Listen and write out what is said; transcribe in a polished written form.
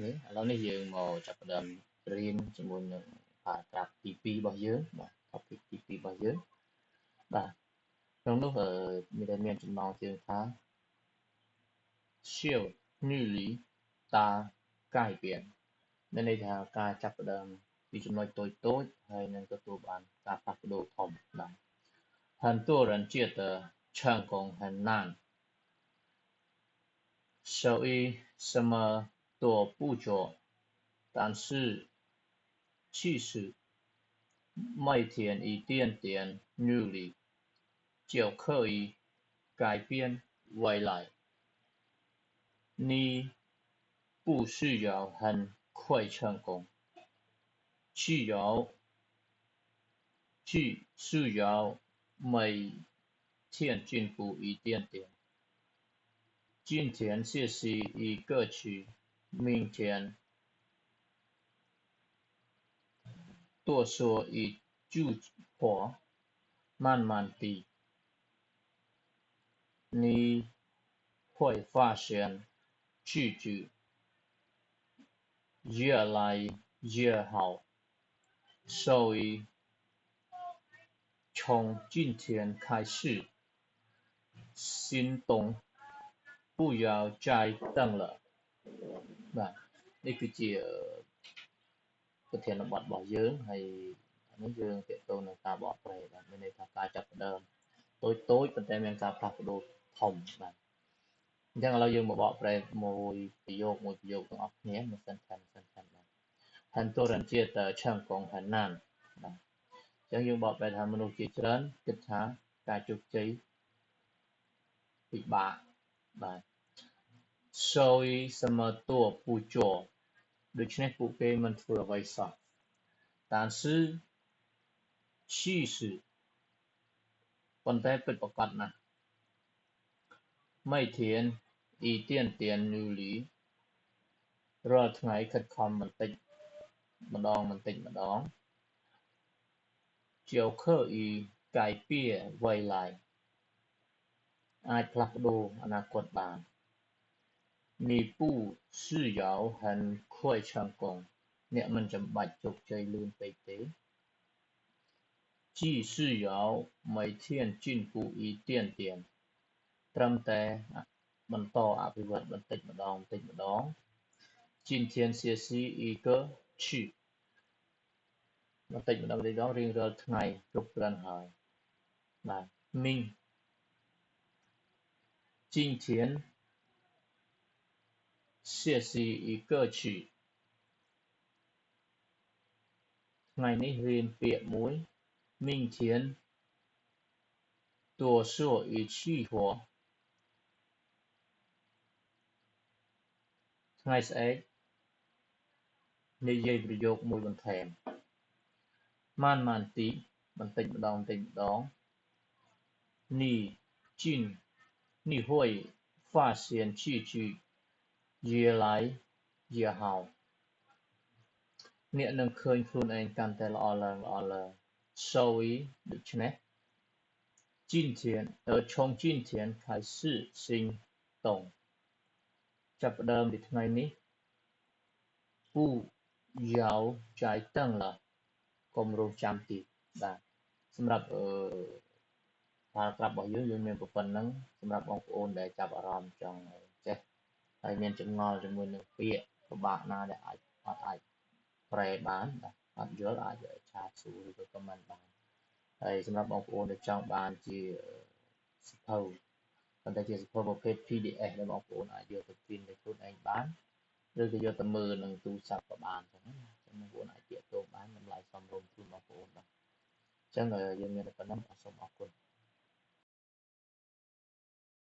នេះឥឡូវនេះយើងមកចាប់ផ្ដើមរៀនជាមួយនឹង paragraph ទី2របស់យើងបាទ topic ទី2របស់យើងបាទក្នុងនោះមានចំណងជើងថាsiêu 女理大改变មានន័យថាការចាប់ផ្ដើមពីចំណុចតូចៗហើយនឹងទទួលបានការផ្លាស់ប្ដូរធំបាទ很多人觉得成功很难所以什么都不做但是其实每天一点点努力就可以改变未来你不需要很快成功需要每天进步一点点今天学习一个曲明天多说一句话慢慢地你会发现自己越来越好所以从今天开始行动不要再等了បាទនេះគឺជាប្រធានបទរបស់យើងហើយនេះយើងទាក់ទងនឹងការបកប្រែបាទមានន័យថាការចាប់ផ្ដើមតូចប៉ុន្តែមានការផ្លាស់ប្ដូរធំបាទអញ្ចឹងឥឡូវយើងមកបកប្រែមួយប្រយោគទាំងអស់គ្នាមួយសិនបាទ很多人觉得成功很难បាទអញ្ចឹងយើងបកប្រែថាមនុស្សជាច្រើនគិតថាការជោគជ័យពិបាកបាទ所以什么都不做ដូច្នេះពួកគេមិនធ្វើអ្វីសោះ但是其实ប៉ុន្តែពិតប្រាកដណាស់每天一点点努力រាល់ថ្ងៃខិតខំបន្តិចម្ដង就可以改变未来អាចផ្លាស់ប្ដូរអនាគតបាន你不需要很快成功អ្នកមិនចាំបាច់ជោគជ័យលឿនពេកទេ只需要每天进步一点点ត្រឹមតែបន្តអភិវឌ្ឍបន្តិចម្ដង今天学习一个曲បន្តិចម្ដងរៀងរាល់ថ្ងៃគ្រប់គ្រាន់ហើយបាទមីង今天学习一个曲ថ្ងៃនេះរៀនពាក្យមួយ明天多说一句话ថ្ងៃស្អែកនិយាយប្រយោគមួយបន្ថែម慢慢地បន្តិចម្ដង你你会发现自己越来越好អ្នកនឹងឃើញខ្លួនឯងកាន់តែល្អឡើង所以ដូច្នេះ从今天开始行动ចាប់ផ្ដើមពីថ្ងៃនេះ不要再等了កុំរងចាំទៀតបាទសម្រាប់paragraph របស់យើងមានប៉ុណ្្នឹងសម្រាប់បងប្អូនដែលចាប់អារម្មណ៍ចង់ចេះហើយមានចម្ងល់ជាមួយនឹងពាក្យពិបាកណាដែលអាចប្រែបានបាទអត់យល់អាចឆាតសួរឬក៏ comment បានហើយសម្រាប់បងប្អូនដែលចង់បានជាសៀវភៅប៉ុន្តែជាសៀវភៅប្រភេទ PDF ដែលបងប្អូនអាចយកទៅព្រីនដោយខ្លួនឯងបានឬក៏យកទៅមើលនឹងទូរស័ព្ទក៏បានចឹងណាចឹងបងប្អូនអាចទាក់ទងបានតម្លៃសមរម្យជូនបងប្អូនបាទអញ្ចឹងយើងមានតែប៉ុណ្្នឹងសូមអរគុណ